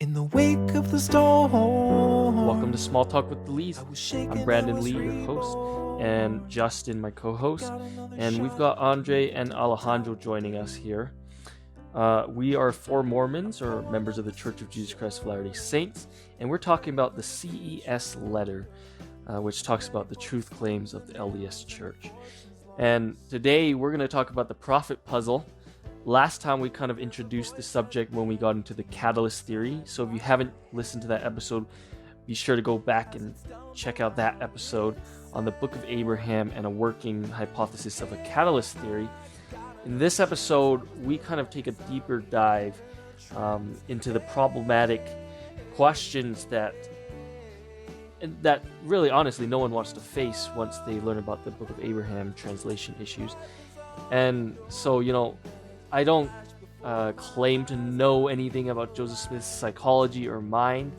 In the wake of the storm. Welcome to Small Talk with the Lees. I'm Brandon Lee, your host, and Justin, my co-host, and we've got Andre and Alejandro joining us here. We are four Mormons, or members of the Church of Jesus Christ of Latter-day Saints, and we're talking about the CES letter, which talks about the truth claims of the LDS Church. And today we're going to talk about the prophet puzzle. Last time we kind of introduced the subject when we got into the catalyst theory, so if you haven't listened to that episode, be sure to go back and check out that episode on the Book of Abraham and a working hypothesis of a catalyst theory. In this episode, we kind of take a deeper dive into the problematic questions that really, honestly, no one wants to face once they learn about the Book of Abraham translation issues. And so, I don't claim to know anything about Joseph Smith's psychology or mind.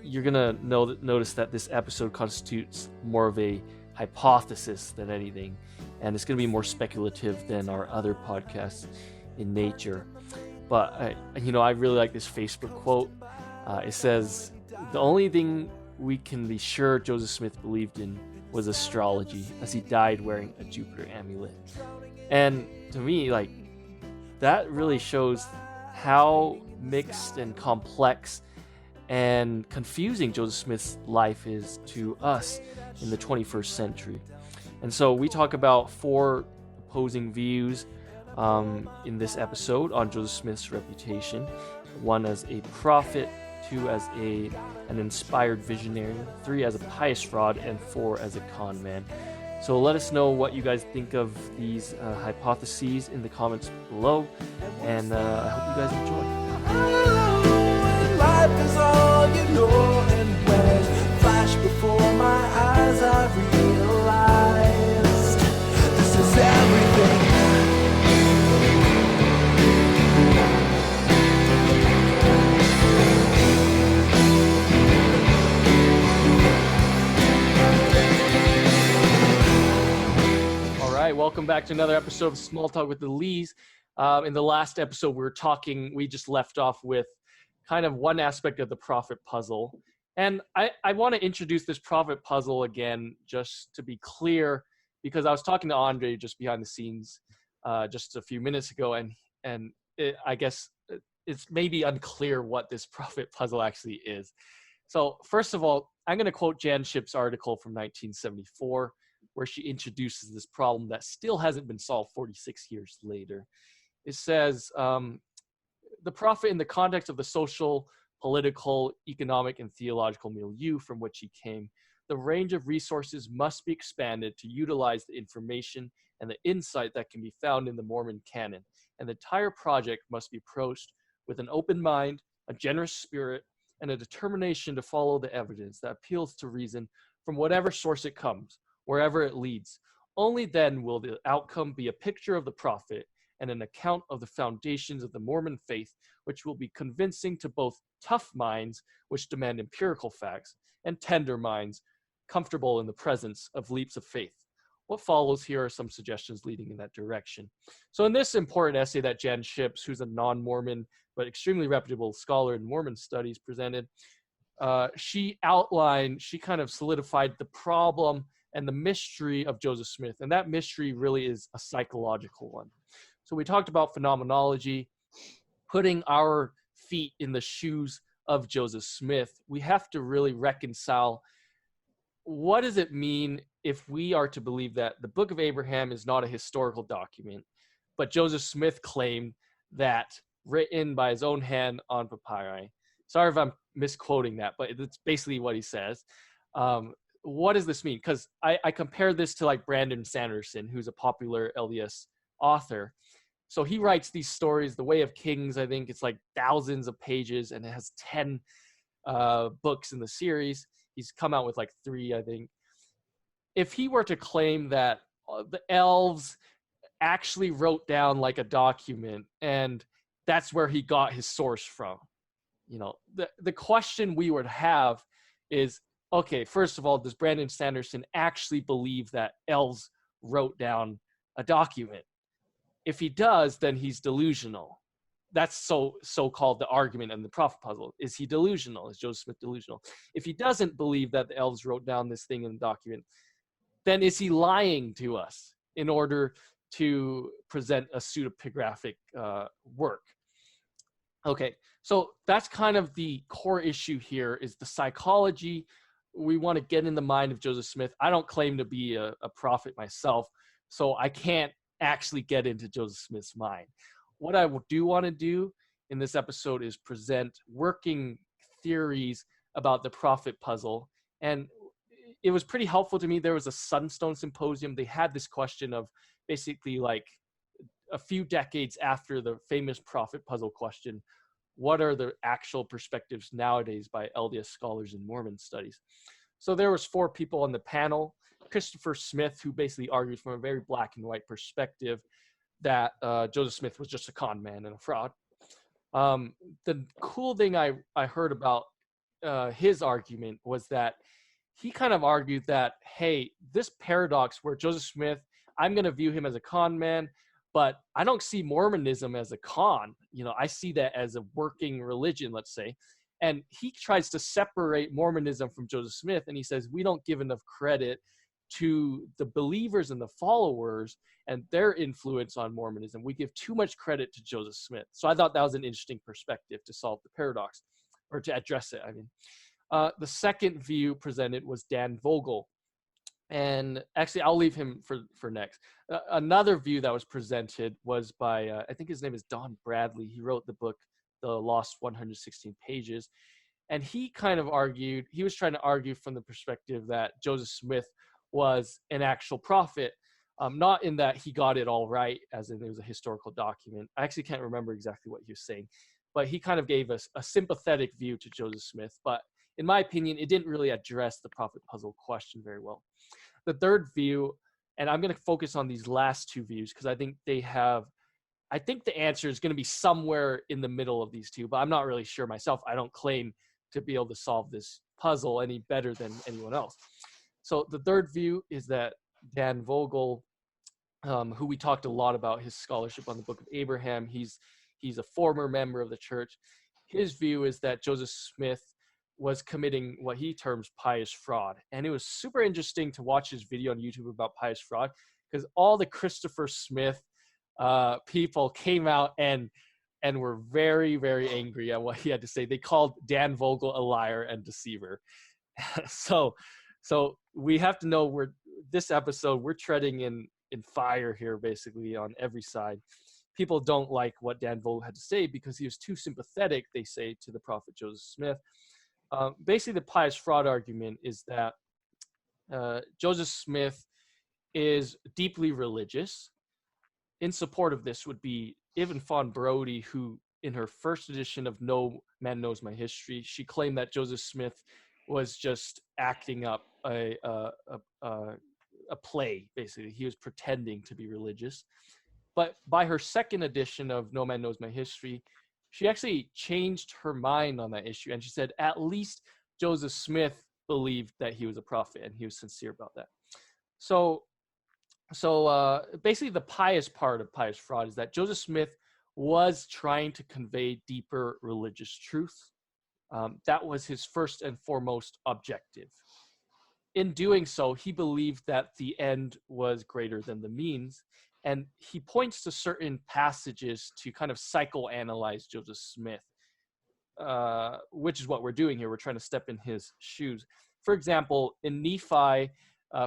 You're gonna notice that this episode constitutes more of a hypothesis than anything, and it's gonna be more speculative than our other podcasts in nature. But I really like this Facebook quote. It says, "The only thing we can be sure Joseph Smith believed in was astrology, as he died wearing a Jupiter amulet." And to me, that really shows how mixed and complex and confusing Joseph Smith's life is to us in the 21st century. And so we talk about four opposing views in this episode on Joseph Smith's reputation. One as a prophet, two as an inspired visionary, three as a pious fraud, and four as a con man. So let us know what you guys think of these hypotheses in the comments below, and I hope you guys enjoy. Life is all you know, and when it flashed before my eyes, I realized this is everything. Welcome back to another episode of Small Talk with the Lees. In the last episode, we just left off with kind of one aspect of the prophet puzzle. And I want to introduce this prophet puzzle again, just to be clear, because I was talking to Andre just behind the scenes just a few minutes ago, and I guess it's maybe unclear what this prophet puzzle actually is. So first of all, I'm going to quote Jan Ship's article from 1974, where she introduces this problem that still hasn't been solved 46 years later. It says, the prophet in the context of the social, political, economic, and theological milieu from which he came, the range of resources must be expanded to utilize the information and the insight that can be found in the Mormon canon, and the entire project must be approached with an open mind, a generous spirit, and a determination to follow the evidence that appeals to reason from whatever source it comes, wherever it leads. Only then will the outcome be a picture of the prophet and an account of the foundations of the Mormon faith, which will be convincing to both tough minds, which demand empirical facts, and tender minds, comfortable in the presence of leaps of faith. What follows here are some suggestions leading in that direction. So in this important essay that Jan Ships, who's a non-Mormon but extremely reputable scholar in Mormon studies, presented, she kind of solidified the problem and the mystery of Joseph Smith. And that mystery really is a psychological one. So we talked about phenomenology, putting our feet in the shoes of Joseph Smith. We have to really reconcile, what does it mean if we are to believe that the Book of Abraham is not a historical document, but Joseph Smith claimed that written by his own hand on papyri. Sorry if I'm misquoting that, but it's basically what he says. What does this mean? Because I compare this to like Brandon Sanderson, who's a popular LDS author. So he writes these stories, The Way of Kings, I think it's like thousands of pages, and it has 10 books in the series. He's come out with like 3, I think. If he were to claim that the elves actually wrote down like a document and that's where he got his source from, the question we would have is, okay, first of all, does Brandon Sanderson actually believe that elves wrote down a document? If he does, then he's delusional. that's so-called the argument in the prophet puzzle. Is he delusional? Is Joseph Smith delusional? If he doesn't believe that the elves wrote down this thing in the document, then is he lying to us in order to present a pseudepigraphic work? Okay, so that's kind of the core issue here, is the psychology. We want to get in the mind of Joseph Smith. I don't claim to be a prophet myself, so I can't actually get into Joseph Smith's mind. What I do want to do in this episode is present working theories about the prophet puzzle. And it was pretty helpful to me. There was a Sunstone Symposium. They had this question of basically like a few decades after the famous prophet puzzle question, what are the actual perspectives nowadays by LDS scholars in Mormon studies? So there was 4 people on the panel. Christopher Smith, who basically argued from a very black and white perspective that Joseph Smith was just a con man and a fraud. The cool thing I heard about his argument was that he kind of argued that, hey, this paradox where Joseph Smith, I'm going to view him as a con man, but I don't see Mormonism as a con. You know, I see that as a working religion, let's say. And he tries to separate Mormonism from Joseph Smith, and he says we don't give enough credit to the believers and the followers and their influence on Mormonism. We give too much credit to Joseph Smith. So I thought that was an interesting perspective to solve the paradox, or to address it, I mean. The second view presented was Dan Vogel. And actually, I'll leave him for next. Another view that was presented was by, I think his name is Don Bradley. He wrote the book, The Lost 116 Pages. And he kind of argued, he was trying to argue from the perspective that Joseph Smith was an actual prophet, not in that he got it all right, as in it was a historical document. I actually can't remember exactly what he was saying, but he kind of gave us a sympathetic view to Joseph Smith. But in my opinion, it didn't really address the prophet puzzle question very well. The third view, and I'm going to focus on these last 2 views because I think they have, I think the answer is going to be somewhere in the middle of these 2, but I'm not really sure myself. I don't claim to be able to solve this puzzle any better than anyone else. So the third view is that Dan Vogel, who we talked a lot about his scholarship on the Book of Abraham, he's a former member of the church. His view is that Joseph Smith was committing what he terms pious fraud. And it was super interesting to watch his video on YouTube about pious fraud, because all the Christopher Smith people came out and were very, very angry at what he had to say. They called Dan Vogel a liar and deceiver. So we have to know, this episode, we're treading in fire here, basically, on every side. People don't like what Dan Vogel had to say because he was too sympathetic, they say, to the prophet Joseph Smith. Basically, the pious fraud argument is that Joseph Smith is deeply religious. In support of this would be Yvonne Fawn Brody, who in her first edition of No Man Knows My History, she claimed that Joseph Smith was just acting up a play, basically. He was pretending to be religious. But by her second edition of No Man Knows My History, she actually changed her mind on that issue. And she said, at least Joseph Smith believed that he was a prophet, and he was sincere about that. So basically the pious part of pious fraud is that Joseph Smith was trying to convey deeper religious truth. That was his first and foremost objective. In doing so, he believed that the end was greater than the means. And he points to certain passages to kind of psychoanalyze Joseph Smith, which is what we're doing here. We're trying to step in his shoes. For example, in Nephi,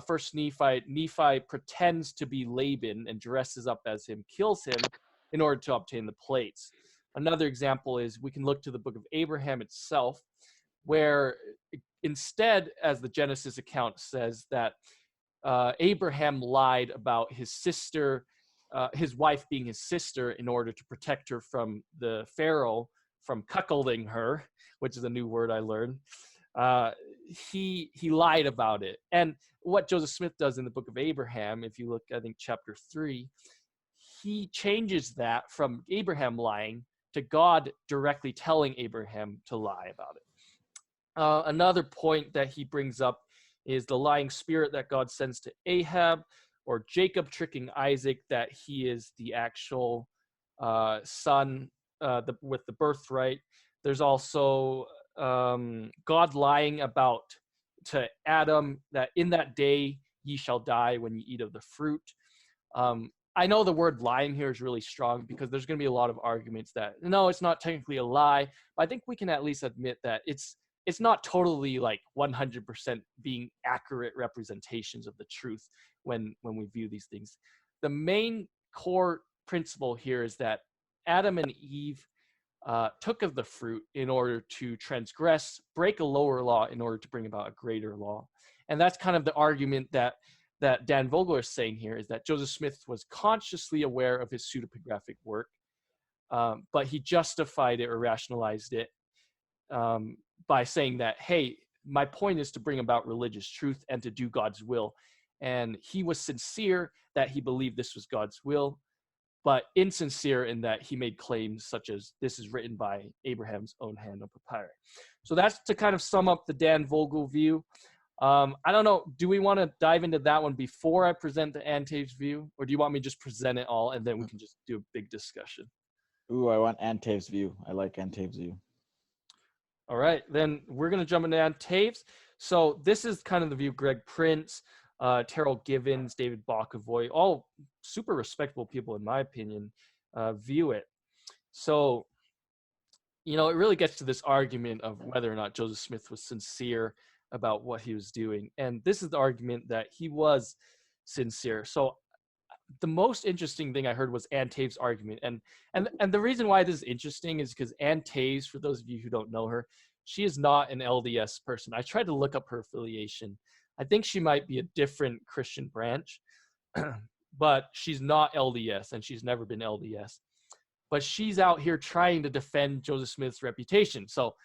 First Nephi, Nephi pretends to be Laban and dresses up as him, kills him in order to obtain the plates. Another example is we can look to the Book of Abraham itself, where instead, as the Genesis account says, that Abraham lied about his sister, his wife being his sister, in order to protect her from the Pharaoh, from cuckolding her, which is a new word I learned. He lied about it. And what Joseph Smith does in the Book of Abraham, if you look, I think, chapter 3, he changes that from Abraham lying to God directly telling Abraham to lie about it. Another point that he brings up is the lying spirit that God sends to Ahab, or Jacob tricking Isaac that he is the actual son with the birthright. There's also God lying about to Adam that in that day ye shall die when you eat of the fruit. I know the word lying here is really strong because there's going to be a lot of arguments that no, it's not technically a lie, but I think we can at least admit that it's not totally like 100% being accurate representations of the truth when we view these things. The main core principle here is that Adam and Eve took of the fruit in order to transgress, break a lower law in order to bring about a greater law. And that's kind of the argument that Dan Vogel is saying here, is that Joseph Smith was consciously aware of his pseudepigraphic work, but he justified it or rationalized it by saying that, hey, my point is to bring about religious truth and to do God's will. And he was sincere that he believed this was God's will, but insincere in that he made claims such as this is written by Abraham's own hand on papyrus. So that's to kind of sum up the Dan Vogel view. I don't know, do we want to dive into that one before I present the Tave's view, or do you want me to just present it all and then we can just do a big discussion? Ooh, I want Tave's view. I like Tave's view. All right, then we're going to jump into Tave's. So this is kind of the view Greg Prince, Terrell Givens, David Bokovoy, all super respectable people, in my opinion, view it. So, you know, it really gets to this argument of whether or not Joseph Smith was sincere about what he was doing. And this is the argument that he was sincere. So the most interesting thing I heard was Ann Tave's argument. And the reason why this is interesting is because Ann Tave's, for those of you who don't know her, she is not an LDS person. I tried to look up her affiliation. I think she might be a different Christian branch, but she's not LDS and she's never been LDS. But she's out here trying to defend Joseph Smith's reputation. So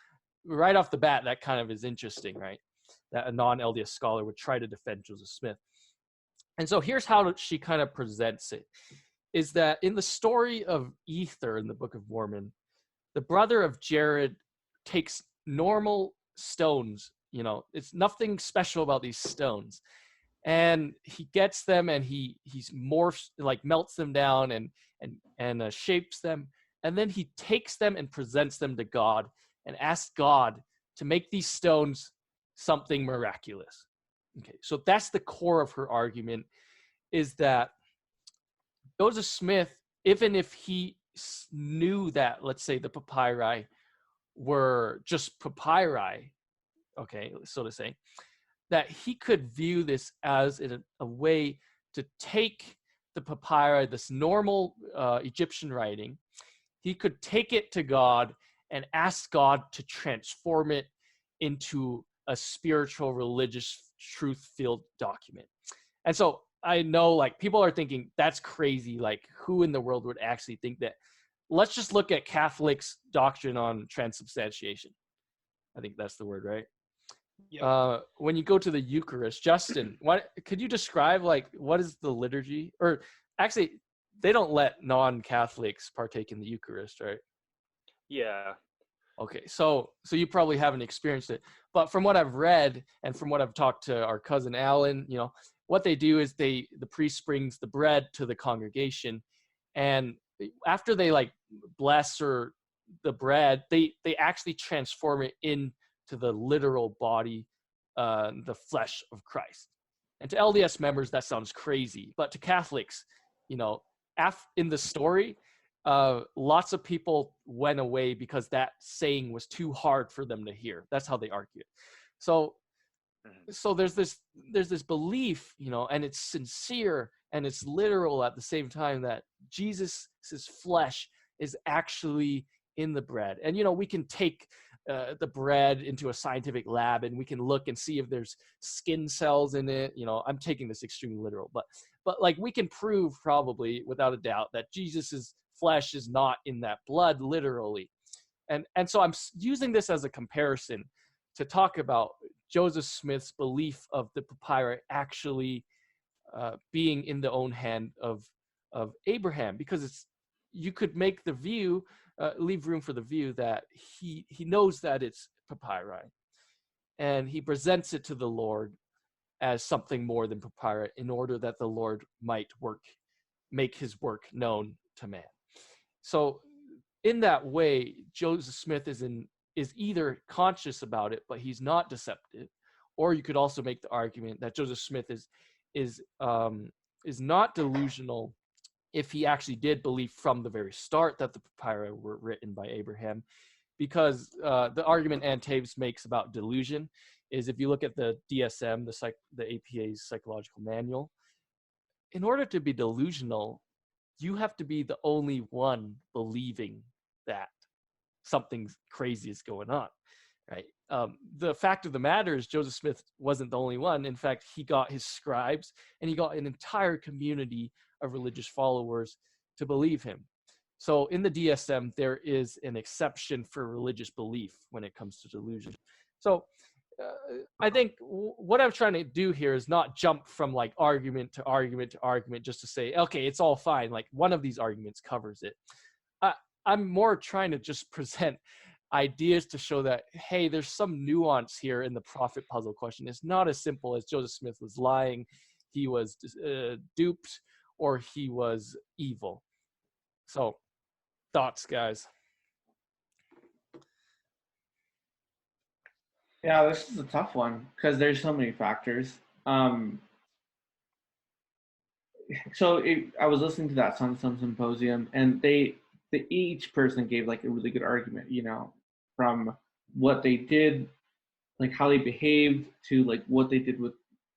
right off the bat, that kind of is interesting, right? That a non-LDS scholar would try to defend Joseph Smith. And so here's how she kind of presents it, is that in the story of Ether in the Book of Mormon, the brother of Jared takes normal stones, you know, it's nothing special about these stones. And he gets them and he's morphs, like melts them down and shapes them. And then he takes them and presents them to God and asks God to make these stones something miraculous. Okay, so that's the core of her argument, is that Joseph Smith, even if he knew that, let's say, the papyri were just papyri, okay, so to say, that he could view this as a way to take the papyri, this normal Egyptian writing, he could take it to God and ask God to transform it into a spiritual, religious, truth-filled document. And so I know, like, people are thinking, that's crazy. Like, who in the world would actually think that? Let's just look at Catholics' doctrine on transubstantiation. I think that's the word, right? Yeah. When you go to the Eucharist, Justin, could you describe, like, what is the liturgy? Or actually, they don't let non-Catholics partake in the Eucharist, right? Yeah. Okay, so you probably haven't experienced it, but from what I've read and from what I've talked to our cousin Alan, you know, what they do is the priest brings the bread to the congregation, and after they like bless or the bread, they actually transform it into the literal body, the flesh of Christ. And to LDS members, that sounds crazy, but to Catholics, you know, in the story, lots of people went away because that saying was too hard for them to hear. That's how they argue it. So there's this belief, you know, and it's sincere and it's literal at the same time, that Jesus's flesh is actually in the bread. And, you know, we can take the bread into a scientific lab and we can look and see if there's skin cells in it. You know, I'm taking this extremely literal, but like we can prove probably without a doubt that Jesus's flesh is not in that blood literally. And so I'm using this as a comparison to talk about Joseph Smith's belief of the papyri actually being in the own hand of Abraham, because you could make the view, leave room for the view that he knows that it's papyri, and he presents it to the Lord as something more than papyri in order that the Lord might make his work known to man. So in that way, Joseph Smith is either conscious about it, but he's not deceptive, or you could also make the argument that Joseph Smith is not delusional if he actually did believe from the very start that the papyri were written by Abraham, because the argument Taves makes about delusion is if you look at the DSM, the APA's psychological manual, in order to be delusional, you have to be the only one believing that something crazy is going on, right? The fact of the matter is Joseph Smith wasn't the only one. In fact, he got his scribes and he got an entire community of religious followers to believe him. So in the DSM, there is an exception for religious belief when it comes to delusion. So I think what I'm trying to do here is not jump from like argument to argument to argument just to say, okay, it's all fine. Like one of these arguments covers it. I'm more trying to just present ideas to show that, hey, there's some nuance here in the prophet puzzle question. It's not as simple as Joseph Smith was lying, he was duped, or he was evil. So, thoughts, guys? Yeah, this is a tough one because there's so many factors. I was listening to that Sun Symposium, and each person gave like a really good argument, from what they did, like how they behaved, to like what they did with,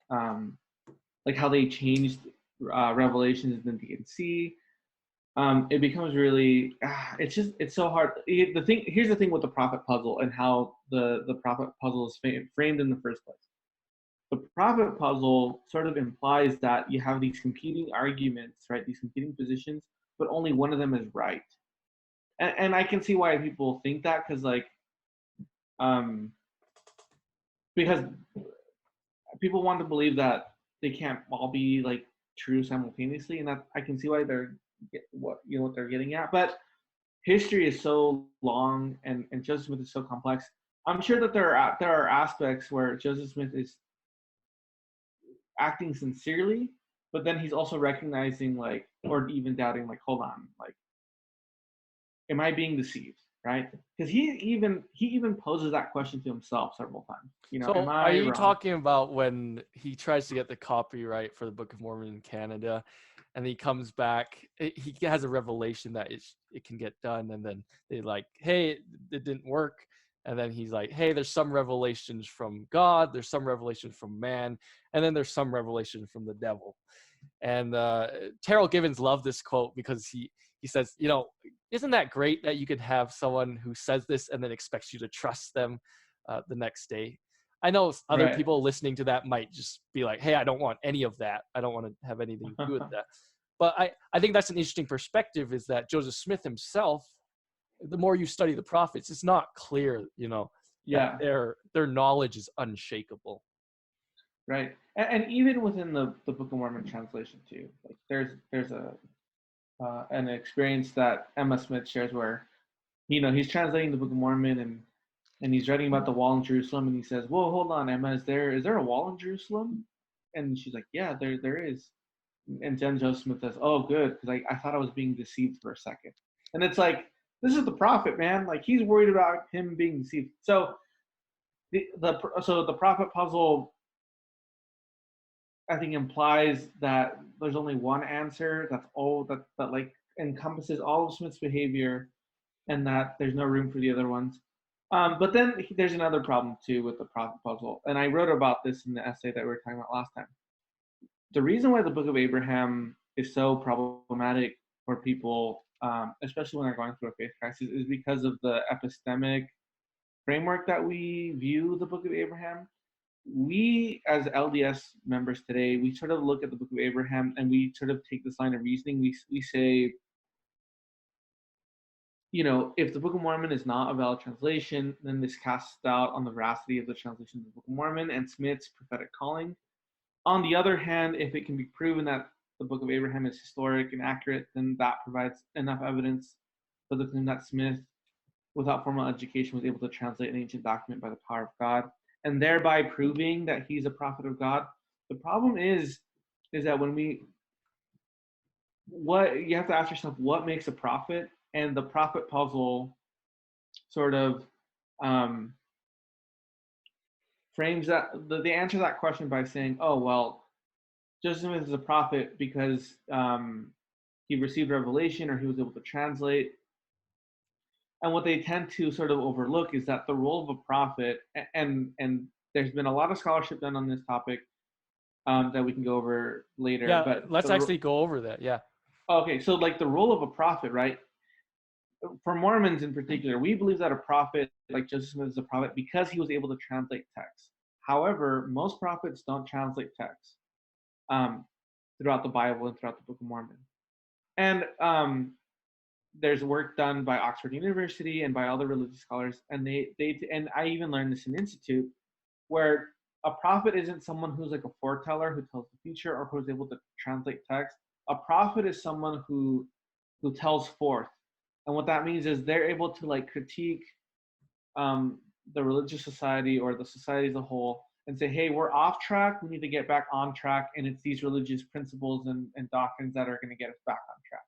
like how they changed revelations in the DNC. It becomes really, it's so hard. Here's the thing with the prophet puzzle and how the prophet puzzle is framed in the first place. The prophet puzzle sort of implies that you have these competing arguments, right? These competing positions, but only one of them is right. And I can see why people think that, because people want to believe that they can't all be like true simultaneously, and that I can see why they're what they're getting at. But history is so long, and Joseph Smith is so complex. I'm sure that there are aspects where Joseph Smith is acting sincerely, but then he's also recognizing like, or even doubting, like, hold on, like, am I being deceived, right? Because he even poses that question to himself several times. So am I are you wrong? talking about when he tries to get the copyright for the Book of Mormon in Canada, and he comes back, he has a revelation that it can get done, and then they like, hey, it didn't work. And then he's like, hey, there's some revelations from God, there's some revelations from man, and then there's some revelation from the devil. And Terrell Givens loved this quote because he says, isn't that great that you could have someone who says this and then expects you to trust them the next day? I know other Right. people listening to that might just be like, hey, I don't want any of that. I don't want to have anything to do with that. But I think that's an interesting perspective, is that Joseph Smith himself, the more you study the prophets, it's not clear, Yeah. their knowledge is unshakable. Right. And even within the Book of Mormon translation too, like there's an experience that Emma Smith shares where, he's translating the Book of Mormon, and he's writing about the wall in Jerusalem, and he says, whoa, hold on, Emma, is there a wall in Jerusalem? And she's like, yeah, there is. And then Joseph Smith says, oh, good, because I thought I was being deceived for a second. And it's like, this is the prophet, man. Like, he's worried about him being deceived. So the prophet puzzle, I think, implies that there's only one answer. That's all that like encompasses all of Smith's behavior, and that there's no room for the other ones. But then there's another problem too with the prophet puzzle, and I wrote about this in the essay that we were talking about last time. The reason why the Book of Abraham is so problematic for people, especially when they're going through a faith crisis, is because of the epistemic framework that we view the Book of Abraham. We, as LDS members today, we sort of look at the Book of Abraham and we sort of take this line of reasoning. We say, if the Book of Mormon is not a valid translation, then this casts doubt on the veracity of the translation of the Book of Mormon and Smith's prophetic calling. On the other hand, if it can be proven that the Book of Abraham is historic and accurate, then that provides enough evidence for the claim that Smith, without formal education, was able to translate an ancient document by the power of God, and thereby proving that he's a prophet of God. The problem is that what you have to ask yourself, what makes a prophet, And the prophet puzzle sort of frames the answer to that question by saying, oh, well, Joseph Smith is a prophet because he received revelation or he was able to translate. And what they tend to sort of overlook is that the role of a prophet, and there's been a lot of scholarship done on this topic that we can go over later. Yeah, but let's actually go over that. Yeah. Okay, so like the role of a prophet, right? For Mormons in particular, we believe that a prophet like Joseph Smith is a prophet because he was able to translate text. However, most prophets don't translate text throughout the Bible and throughout the Book of Mormon. And there's work done by Oxford University and by other religious scholars, and and I even learned this in Institute, where a prophet isn't someone who's like a foreteller who tells the future or who's able to translate text. A prophet is someone who tells forth, and what that means is they're able to like critique the religious society or the society as a whole and say, hey, we're off track, we need to get back on track, and it's these religious principles and doctrines that are going to get us back on track.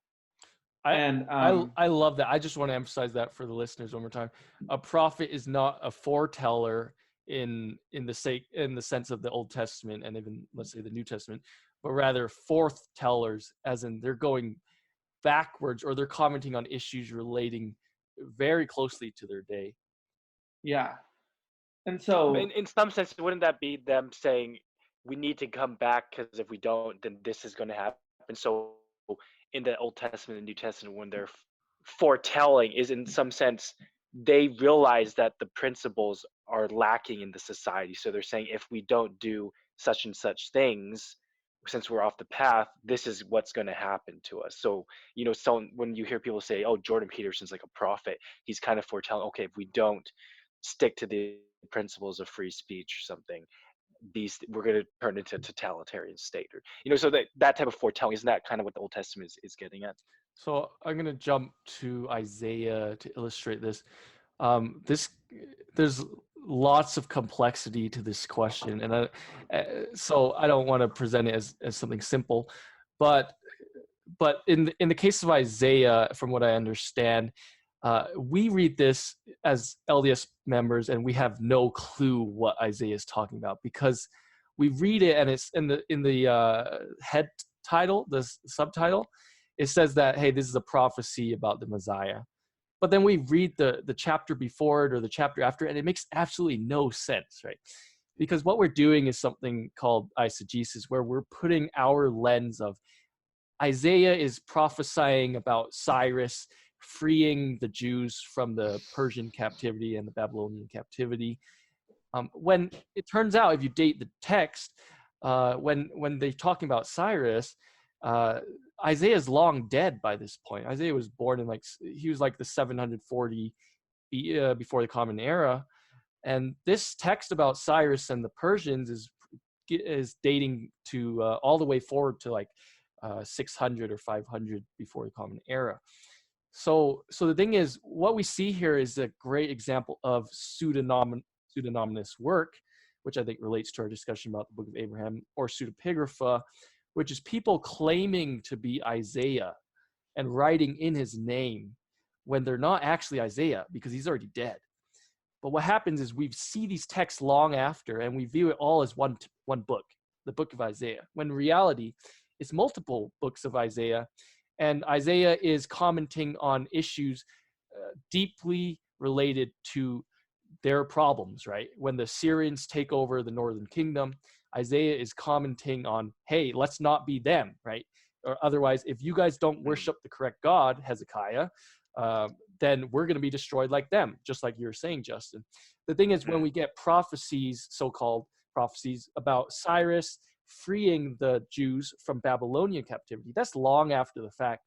I love that. I just want to emphasize that for the listeners one more time. A prophet is not a foreteller in the sense of the Old Testament and even, let's say, the New Testament, but rather forthtellers, as in they're going backwards or they're commenting on issues relating very closely to their day. Yeah. And so in some sense, wouldn't that be them saying we need to come back because if we don't, then this is going to happen? So in the Old Testament and New Testament, when they're foretelling, is in some sense they realize that the principles are lacking in the society. So they're saying if we don't do such and such things, since we're off the path, this is what's going to happen to us. So, so when you hear people say, oh, Jordan Peterson's like a prophet, he's kind of foretelling, okay, if we don't stick to the principles of free speech or something, we're going to turn into a totalitarian state, or so that type of foretelling, isn't that kind of what the Old Testament is getting at? So I'm going to jump to Isaiah to illustrate this. There's lots of complexity to this question, and so I don't want to present it as something simple, but in the case of Isaiah, from what I understand, we read this as LDS members, and we have no clue what Isaiah is talking about because we read it, and it's in the head title, the subtitle, it says that, hey, this is a prophecy about the Messiah. But then we read the chapter before it or the chapter after, and it makes absolutely no sense, right? Because what we're doing is something called eisegesis, where we're putting our lens of Isaiah is prophesying about Cyrus freeing the Jews from the Persian captivity and the Babylonian captivity. When it turns out, if you date the text, when they're talking about Cyrus, Isaiah is long dead by this point. Isaiah was born in he was like the 740 before the Common Era, and this text about Cyrus and the Persians is dating to all the way forward to 600 or 500 before the Common Era. So the thing is, what we see here is a great example of pseudonymous work, which I think relates to our discussion about the Book of Abraham, or pseudepigrapha, which is people claiming to be Isaiah and writing in his name when they're not actually Isaiah because he's already dead. But what happens is we see these texts long after and we view it all as one book, the Book of Isaiah, when in reality it's multiple books of Isaiah, and Isaiah is commenting on issues deeply related to their problems, right? When the Syrians take over the northern kingdom, Isaiah is commenting on, hey, let's not be them, right? Or otherwise, if you guys don't worship the correct God, Hezekiah, then we're going to be destroyed like them, just like you were saying, Justin. The thing is, when we get prophecies, so-called prophecies about Cyrus freeing the Jews from Babylonian captivity, that's long after the fact.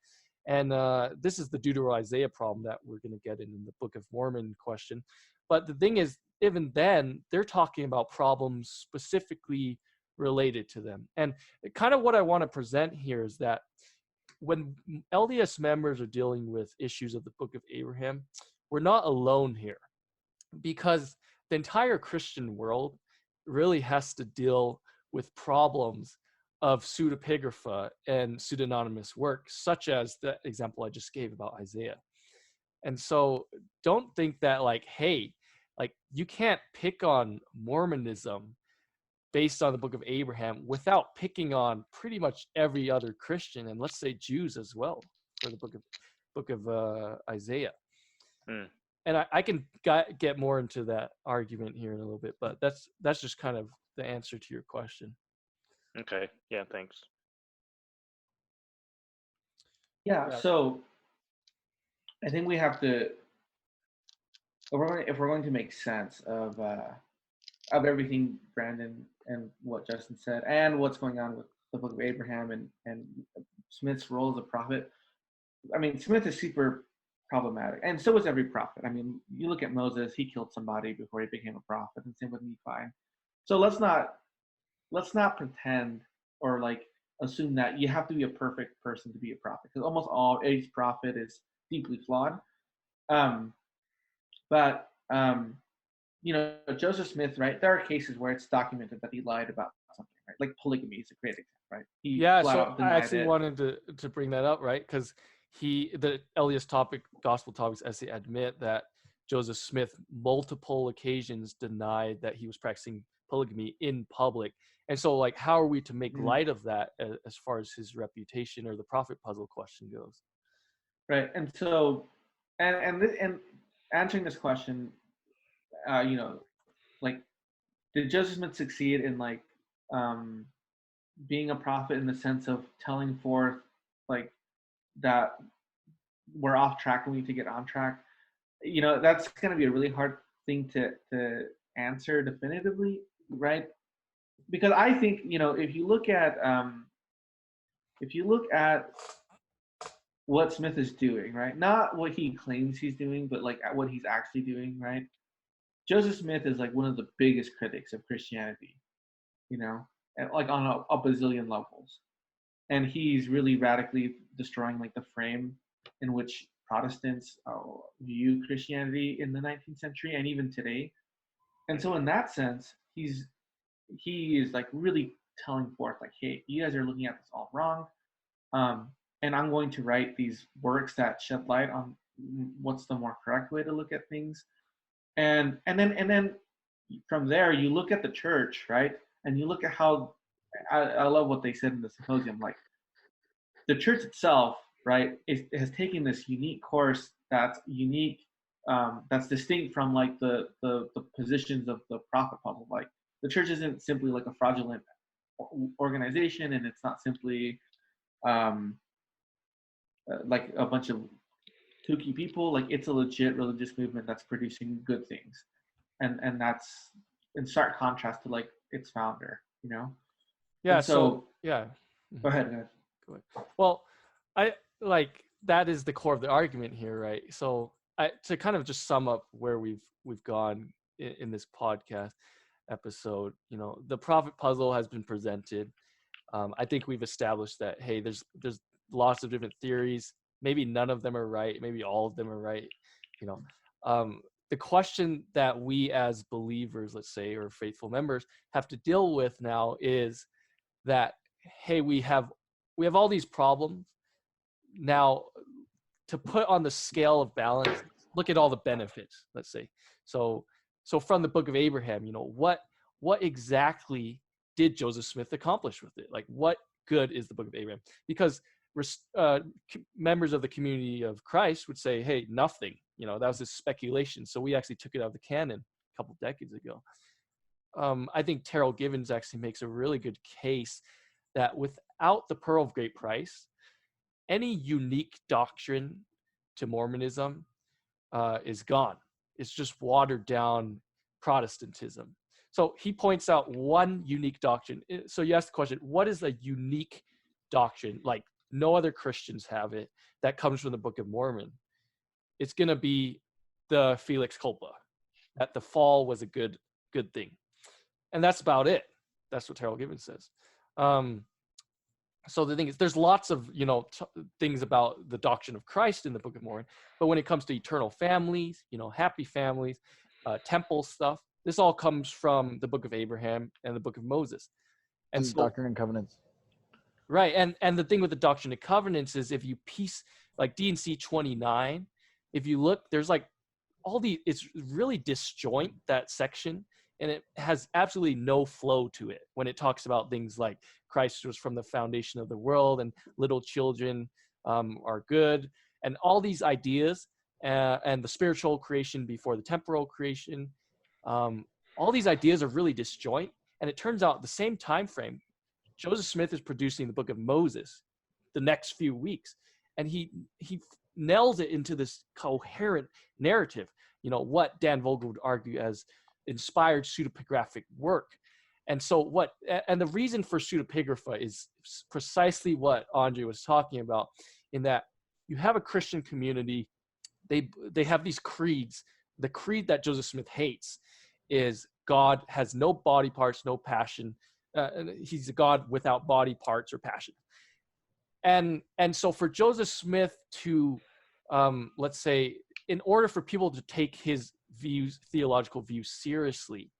And this is the Deutero-Isaiah problem that we're going to get in the Book of Mormon question. But the thing is, even then, they're talking about problems specifically related to them. And kind of what I want to present here is that when LDS members are dealing with issues of the Book of Abraham, we're not alone here, because the entire Christian world really has to deal with problems of pseudepigrapha and pseudonymous work, such as the example I just gave about Isaiah. And so don't think that like, hey, like you can't pick on Mormonism based on the Book of Abraham without picking on pretty much every other Christian, and let's say Jews as well, for the book of Isaiah. Mm. And I can get more into that argument here in a little bit, but that's just kind of the answer to your question. Okay. Yeah. Thanks. Yeah. Yeah. So I think we have to, if we're going to make sense of everything Brandon and what Justin said, and what's going on with the Book of Abraham and Smith's role as a prophet. I mean, Smith is super problematic, and so is every prophet. I mean, you look at Moses; he killed somebody before he became a prophet, and same with Nephi. So let's not pretend or like assume that you have to be a perfect person to be a prophet, because almost each prophet is deeply flawed. But Joseph Smith, right? There are cases where it's documented that he lied about something, right? Like polygamy is a great example, right? He Yeah, flat so out I denied actually it. wanted to bring that up, right? Because the Elias Gospel Topics essay admit that Joseph Smith multiple occasions denied that he was practicing polygamy in public. And so like, how are we to make light of that as far as his reputation or the prophet puzzle question goes? Right. And so, and answering this question, like, did Joseph Smith succeed in like being a prophet in the sense of telling forth like that we're off track and we need to get on track? That's going to be a really hard thing to answer definitively, right? Because I think if you look at what Smith is doing, right? Not what he claims he's doing, but like what he's actually doing, right? Joseph Smith is like one of the biggest critics of Christianity, and like on a bazillion levels. And he's really radically destroying like the frame in which Protestants view Christianity in the 19th century and even today. And so in that sense, he is like really telling forth like, hey, you guys are looking at this all wrong. And I'm going to write these works that shed light on what's the more correct way to look at things. And then from there, you look at the church, right? And you look at how I love what they said in the symposium. Like the church itself, right, has taken this unique course that's unique, that's distinct from like the positions of the prophet puzzle. Like the church isn't simply like a fraudulent organization, and it's not simply like a bunch of kooky people. Like it's a legit religious movement that's producing good things, and that's in stark contrast to like its founder. Yeah, And so yeah. go ahead. Well, I like that is the core of the argument here, right? So to kind of just sum up where we've gone in this podcast episode, the prophet puzzle has been presented. I think we've established that, hey, there's lots of different theories. Maybe none of them are right. Maybe all of them are right. The question that we as believers, let's say, or faithful members have to deal with now is that, hey, we have all these problems. Now, to put on the scale of balance, look at all the benefits, let's say. So from the Book of Abraham, what exactly did Joseph Smith accomplish with it? Like, what good is the Book of Abraham? Because members of the community of Christ would say, hey, nothing. That was a speculation. So we actually took it out of the canon a couple decades ago. I think Terrell Givens actually makes a really good case that without the Pearl of Great Price, any unique doctrine to Mormonism is gone. It's just watered down Protestantism. So he points out one unique doctrine. So you ask the question, what is a unique doctrine, like no other Christians have it, that comes from the Book of Mormon? It's going to be the Felix Culpa, that the fall was a good thing. And that's about it. That's what Terrell Givens says. So the thing is, there's lots of things about the doctrine of Christ in the Book of Mormon, but when it comes to eternal families, happy families, temple stuff, this all comes from the Book of Abraham and the Book of Moses. And so, Doctrine and Covenants. Right, and the thing with the Doctrine and Covenants is, if you piece like D&C 29, if you look, there's like it's really disjoint, that section, and it has absolutely no flow to it when it talks about things like Christ was from the foundation of the world and little children are good, and all these ideas, and the spiritual creation before the temporal creation. All these ideas are really disjoint, and it turns out the same time frame, Joseph Smith is producing the Book of Moses the next few weeks, and he nails it into this coherent narrative, what Dan Vogel would argue as inspired pseudepigraphic work. And so and the reason for pseudepigrapha is precisely what Andre was talking about, in that you have a Christian community, they have these creeds. The creed that Joseph Smith hates is God has no body parts, no passion. He's a God without body parts or passion. And so for Joseph Smith to, let's say, in order for people to take his theological views seriously,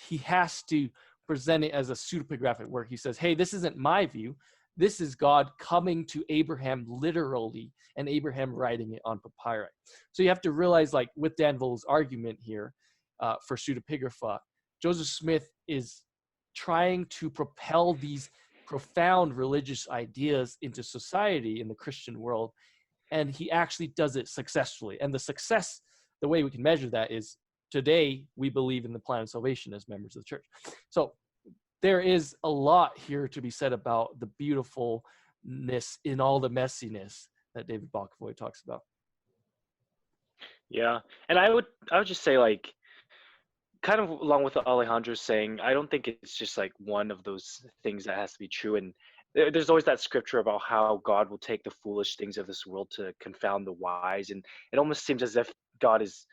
he has to present it as a pseudepigraphic work. He says, hey, this isn't my view. This is God coming to Abraham literally, and Abraham writing it on papyri. So you have to realize, like with Dan Vogel's argument here for pseudepigrapha, Joseph Smith is trying to propel these profound religious ideas into society in the Christian world, and he actually does it successfully. And the way we can measure that is, today we believe in the plan of salvation as members of the church. So there is a lot here to be said about the beautifulness in all the messiness that David Bockvoy talks about. Yeah, and I would just say, like, kind of along with what Alejandro's saying, I don't think it's just like one of those things that has to be true. And there's always that scripture about how God will take the foolish things of this world to confound the wise. And it almost seems as if God is,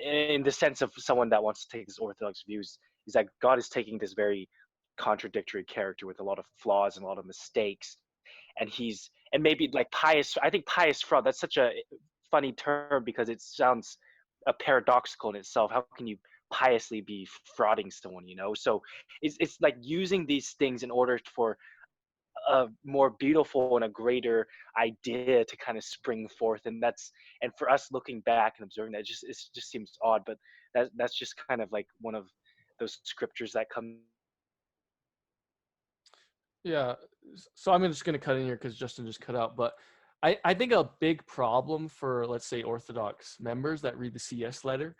in the sense of someone that wants to take this orthodox views, is that God is taking this very contradictory character with a lot of flaws and a lot of mistakes. And maybe like pious, I think pious fraud, that's such a funny term because it sounds paradoxical in itself. How can you piously be frauding someone, So it's like using these things in order for a more beautiful and a greater idea to kind of spring forth. And for us looking back and observing that, it just seems odd, but that's just kind of like one of those scriptures that come. Yeah, so I'm just going to cut in here because Justin just cut out, but I think a big problem for, let's say, Orthodox members that read the CES letter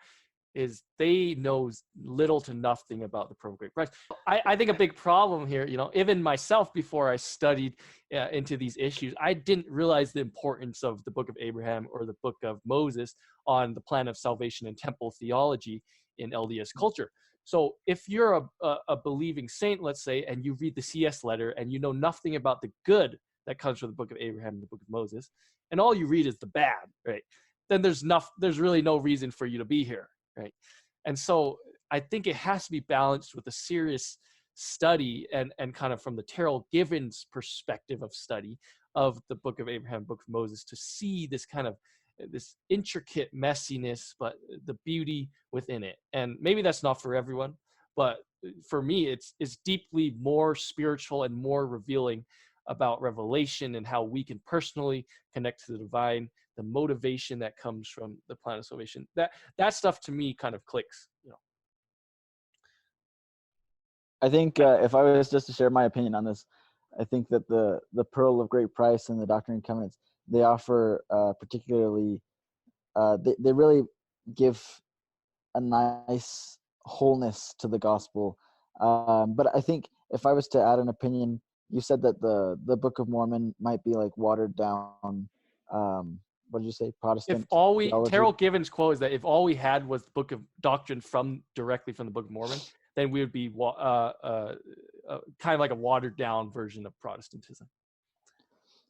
is they know little to nothing about the prophetic Christ. I think a big problem here, even myself, before I studied into these issues, I didn't realize the importance of the Book of Abraham or the Book of Moses on the plan of salvation and temple theology in LDS culture. So if you're a believing saint, let's say, and you read the CS letter and you know nothing about the good that comes from the Book of Abraham and the Book of Moses, and all you read is the bad, right? Then there's really no reason for you to be here. Right. And so I think it has to be balanced with a serious study and kind of from the Terrell Givens perspective of study of the Book of Abraham, Book of Moses, to see this kind of this intricate messiness, but the beauty within it. And maybe that's not for everyone, but for me, it's deeply more spiritual and more revealing about revelation and how we can personally connect to the divine, the motivation that comes from the plan of salvation. That stuff to me kind of clicks, I think if I was just to share my opinion on this, I think that the Pearl of Great Price and the Doctrine and Covenants, they offer particularly, they really give a nice wholeness to the gospel. But I think if I was to add an opinion, you said that the Book of Mormon might be like watered down. What did you say? Protestant. Terrell Givens' quote is that if all we had was the Book of Doctrine directly from the Book of Mormon, then we would be kind of like a watered down version of Protestantism.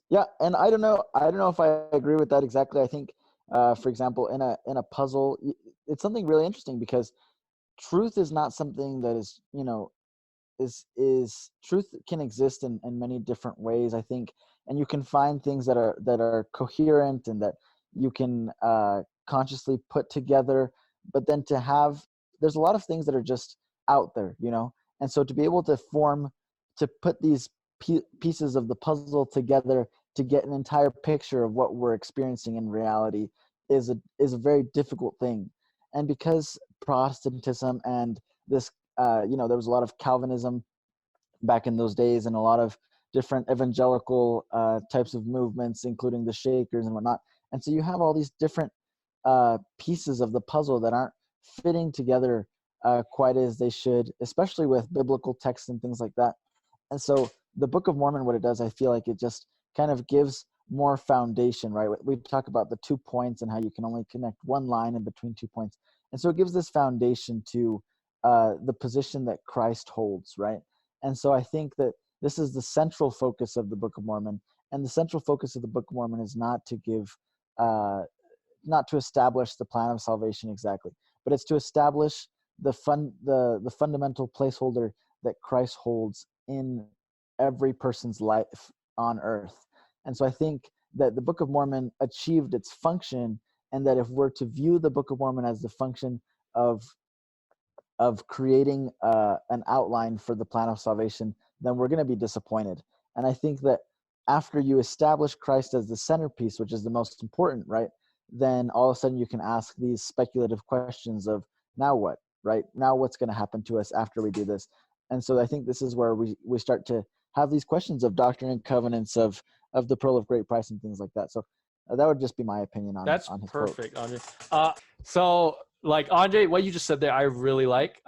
Yeah, and I don't know if I agree with that exactly. I think, for example, in a puzzle, it's something really interesting because truth is not something that is, is truth can exist in many different ways, I think, and you can find things that are coherent and that you can consciously put together, but then there's a lot of things that are just out there, and so to be able to put these pieces of the puzzle together to get an entire picture of what we're experiencing in reality is a very difficult thing. And because Protestantism and this, there was a lot of Calvinism back in those days, and a lot of different evangelical types of movements, including the Shakers and whatnot. And so you have all these different pieces of the puzzle that aren't fitting together quite as they should, especially with biblical texts and things like that. And so the Book of Mormon, what it does, I feel like it just kind of gives more foundation, right? We talk about the 2 points and how you can only connect one line in between 2 points. And so it gives this foundation to the position that Christ holds, right? And so I think that this is the central focus of the Book of Mormon. And the central focus of the Book of Mormon is not to give, not to establish the plan of salvation exactly, but it's to establish the fundamental placeholder that Christ holds in every person's life on earth. And so I think that the Book of Mormon achieved its function, and that if we're to view the Book of Mormon as the function of creating an outline for the plan of salvation, then we're going to be disappointed. And I think that after you establish Christ as the centerpiece, which is the most important, right, then all of a sudden you can ask these speculative questions of, now what, right? Now what's going to happen to us after we do this? And so I think this is where we start to have these questions of Doctrine and Covenants, of the Pearl of Great Price and things like that. So that would just be my opinion on That's on his perfect, quote. Andre. So, like, Andre, what you just said there, I really like.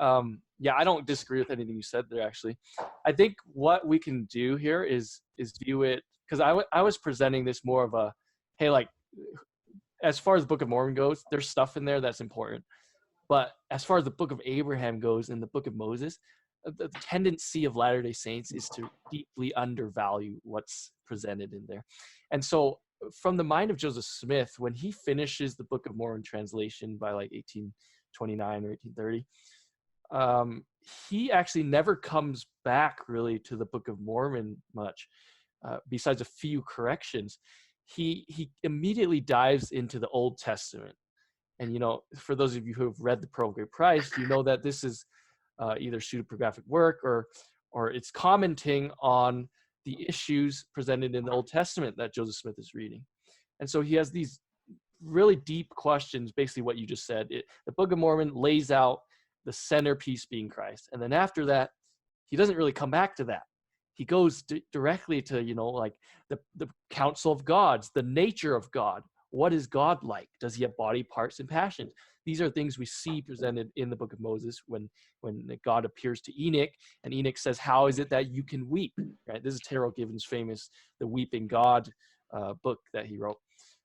Yeah, I don't disagree with anything you said there, actually. I think what we can do here is view it, because I was presenting this more of a, hey, like, as far as the Book of Mormon goes, there's stuff in there that's important. But as far as the Book of Abraham goes and the Book of Moses, the tendency of Latter-day Saints is to deeply undervalue what's presented in there. And so from the mind of Joseph Smith, when he finishes the Book of Mormon translation by like 1829 or 1830, he actually never comes back really to the Book of Mormon much, besides a few corrections. He immediately dives into the Old Testament. And, for those of you who have read the Pearl of Great Price, you know that this is either pseudepigraphic work or it's commenting on the issues presented in the Old Testament that Joseph Smith is reading. And so he has these really deep questions, basically what you just said. The Book of Mormon lays out the centerpiece being Christ. And then after that, he doesn't really come back to that. He goes directly to, like the counsel of gods, the nature of God. What is God like? Does he have body parts and passions? These are things we see presented in the Book of Moses when God appears to Enoch, and Enoch says, how is it that you can weep? Right? This is Terrell Given's famous The Weeping God book that he wrote.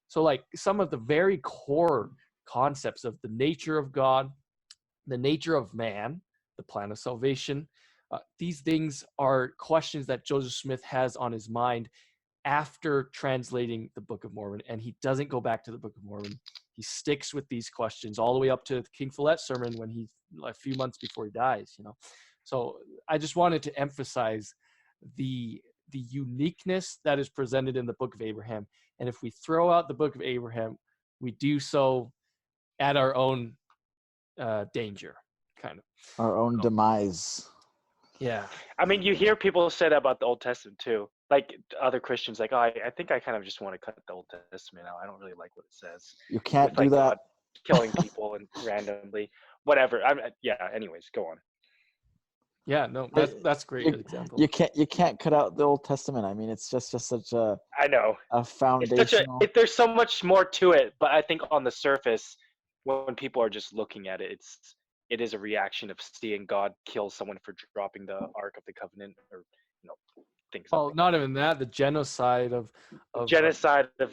So like some of the very core concepts of the nature of God, the nature of man, the plan of salvation, these things are questions that Joseph Smith has on his mind after translating the Book of Mormon, and he doesn't go back to the Book of Mormon. He sticks with these questions all the way up to the King Follett sermon when he's a few months before he dies. So I just wanted to emphasize the uniqueness that is presented in the Book of Abraham. And if we throw out the Book of Abraham, we do so at our own danger, kind of. Our own demise. Yeah. I mean, you hear people say that about the Old Testament too. Like other Christians, like, oh, I think I kind of just want to cut the Old Testament out. I don't really like what it says. You can't With, do like, that. God killing people and randomly, whatever. Yeah. Anyways, go on. Yeah. No, that's a great example. You can't cut out the Old Testament. I mean, it's just such a I know. foundational. There's so much more to it, but I think on the surface, when people are just looking at it, it is a reaction of seeing God kill someone for dropping the Ark of the Covenant, or things. Well, not even that. The genocide of genocide of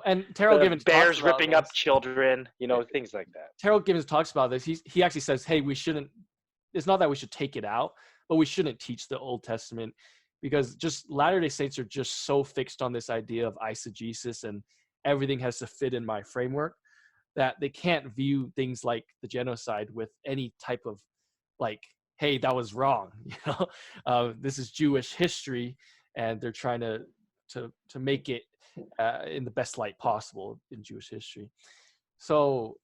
and Terrell the Givens bears talks about ripping this. up children, things like that. Terrell Givens talks about this. He actually says, hey, we shouldn't. It's not that we should take it out, but we shouldn't teach the Old Testament, because just Latter-day Saints are just so fixed on this idea of eisegesis and everything has to fit in my framework that they can't view things like the genocide with any type of like, hey, that was wrong. This is Jewish history, and they're trying to make it in the best light possible in Jewish history. So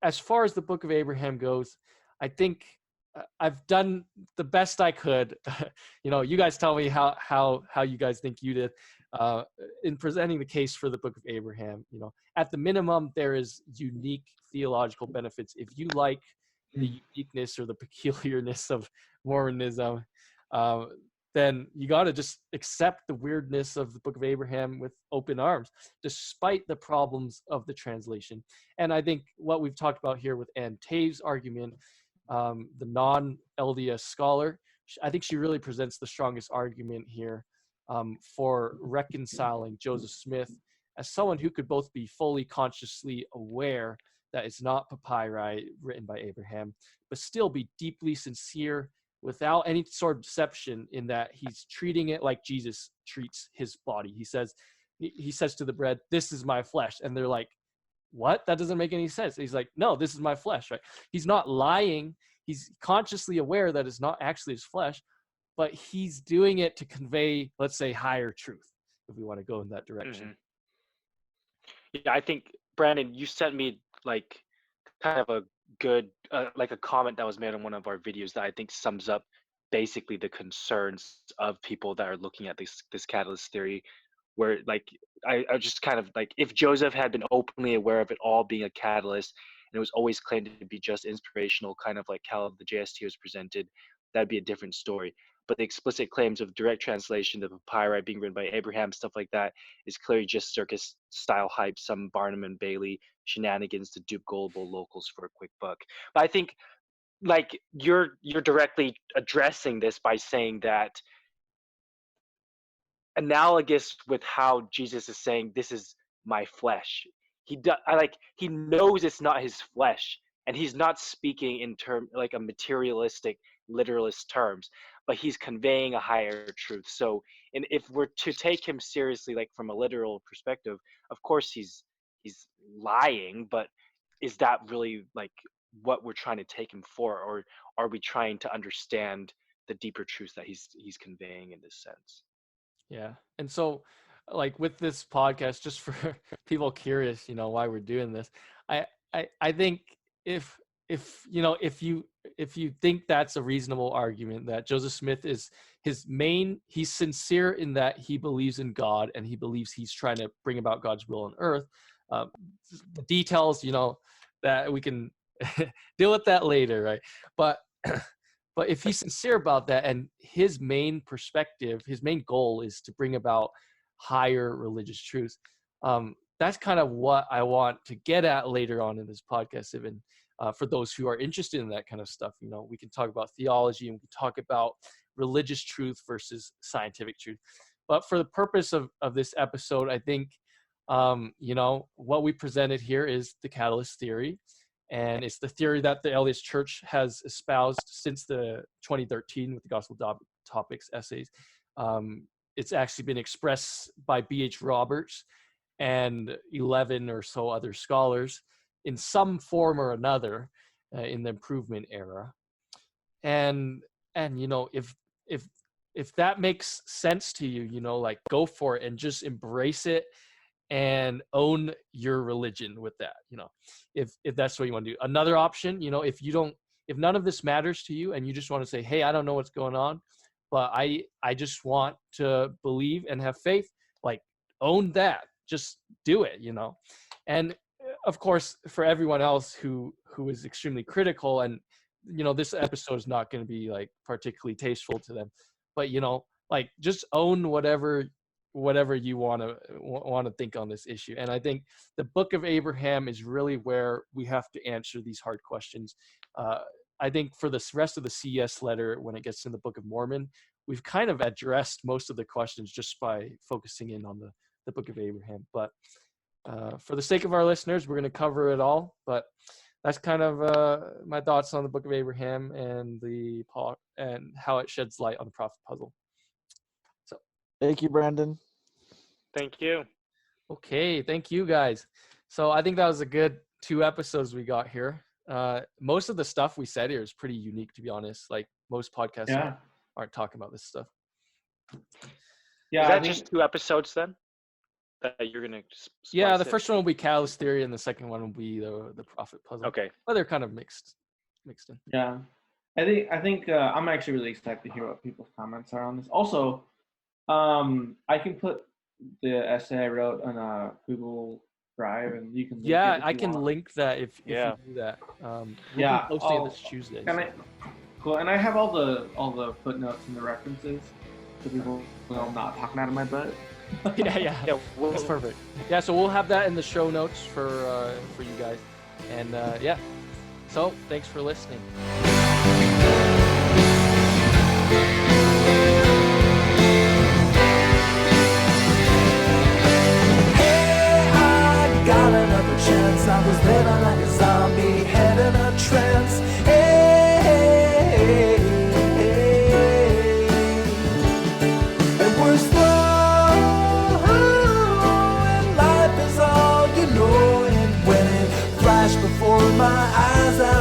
as far as the Book of Abraham goes, I think I've done the best I could. You guys tell me how you guys think you did, in presenting the case for the Book of Abraham, at the minimum, there is unique theological benefits. If you like the uniqueness or the peculiarness of Mormonism, then you got to just accept the weirdness of the Book of Abraham with open arms, despite the problems of the translation. And I think what we've talked about here with Ann Tave's argument, the non-LDS scholar, I think she really presents the strongest argument here for reconciling Joseph Smith as someone who could both be fully consciously aware that it's not papyri written by Abraham, but still be deeply sincere without any sort of deception, in that he's treating it like Jesus treats his body. He says to the bread, "This is my flesh." And they're like, "What? That doesn't make any sense." And he's like, "No, this is my flesh," right? He's not lying. He's consciously aware that it's not actually his flesh, but he's doing it to convey, let's say, higher truth, if we want to go in that direction. Yeah, I think, Brandon, you sent me like kind of a good like a comment that was made on one of our videos that I think sums up basically the concerns of people that are looking at this catalyst theory, where like I just kind of like, if Joseph had been openly aware of it all being a catalyst and it was always claimed to be just inspirational, kind of like how the JST was presented, that'd be a different story. But the explicit claims of direct translation, the papyri being written by Abraham, stuff like that, is clearly just circus style hype, some Barnum and Bailey shenanigans to dupe gullible locals for a quick buck. But I think like you're directly addressing this by saying that, analogous with how Jesus is saying, "This is my flesh." He knows it's not his flesh, and he's not speaking in like a materialistic, literalist terms, but he's conveying a higher truth. So, and if we're to take him seriously, like from a literal perspective, of course he's lying, but is that really like what we're trying to take him for, or are we trying to understand the deeper truths that he's conveying in this sense? Yeah. And so, like with this podcast, just for people curious, why we're doing this, I think if you think that's a reasonable argument, that Joseph Smith is he's sincere in that he believes in God and he believes he's trying to bring about God's will on earth. The details, that we can deal with that later, right? But if he's sincere about that, and his main perspective, his main goal is to bring about higher religious truths, that's kind of what I want to get at later on in this podcast, even for those who are interested in that kind of stuff. We can talk about theology and we can talk about religious truth versus scientific truth. But for the purpose of this episode, I think, what we presented here is the catalyst theory. And it's the theory that the LDS Church has espoused since the 2013 with the Gospel Topics essays. It's actually been expressed by B.H. Roberts and 11 or so other scholars in some form or another in the improvement era. And if that makes sense to you, like go for it and just embrace it and own your religion with that, if that's what you want to do. Another option, if none of this matters to you and you just want to say, hey, I don't know what's going on, but I just want to believe and have faith, like own that, just do it, And of course, for everyone else who is extremely critical, and this episode is not going to be like particularly tasteful to them, but like just own whatever you want to think on this issue. And I think the Book of Abraham is really where we have to answer these hard questions. I think for the rest of the CES letter, when it gets to the Book of Mormon, we've kind of addressed most of the questions just by focusing in on the Book of Abraham. But for the sake of our listeners, we're going to cover it all. But that's kind of my thoughts on the Book of Abraham and how it sheds light on the prophet puzzle. Thank you, Brandon. Thank you. Okay, thank you guys. So I think that was a good 2 episodes we got here. Most of the stuff we said here is pretty unique, to be honest. Like most podcasts aren't talking about this stuff. Yeah, is that just 2 episodes then that you're gonna? Yeah, the first one will be catalyst theory, and the second one will be the prophet puzzle. Okay. But they're kind of mixed in. Yeah, I think I'm actually really excited to hear what people's comments are on this. Also, I can put the essay I wrote on Google Drive, and you can link Yeah, it if I you can want. link that if Yeah. you do that. We'll Yeah, be posting it I'll- this Tuesday. And so- I, cool, and I have all the footnotes and the references, so people know I'm not talking out of my butt. yeah, Yeah, that's perfect. Yeah, so we'll have that in the show notes for you guys, and yeah. So thanks for listening. Hey, I got another chance. I was living like a zombie, head in a trance. Hey, and we're slow, and life is all you know. And when it flashed before my eyes, I